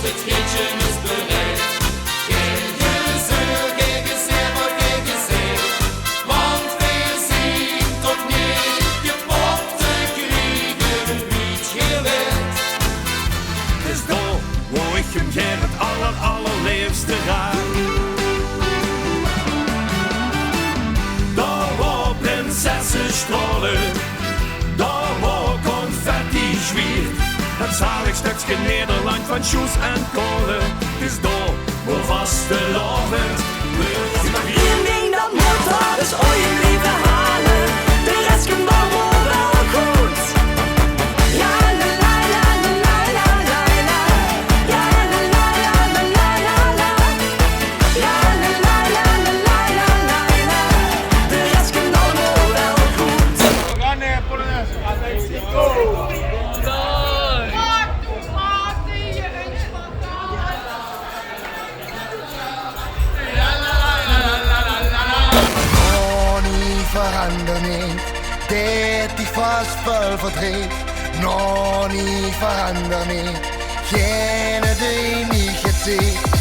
het ritje is bereid. Geen gezeur, geen gezever, geen gezeer. Want wij zien toch niet kapot te krijgen, een beetje wet. Dus daar waar ik hem geen het allerliefste raak. Daar waar prinsessen stralen, daar waar confetti zwiert. Het zalig stukje Nederland van Sjoes en Kolen. Het is daar waar vastelavond wordt. Maar één ding dat moet daar is ooit blijven halen. De rest komt allemaal wel goed. Ja, la la la la la la la. Ja, la la la la la la la. Ja, la la la la la la la. De rest komt allemaal wel goed. We gaan naar Polonaise. Go! Verander niet, dit die vast veel verdriet. Nog niet verander niet, geen die niet gezien.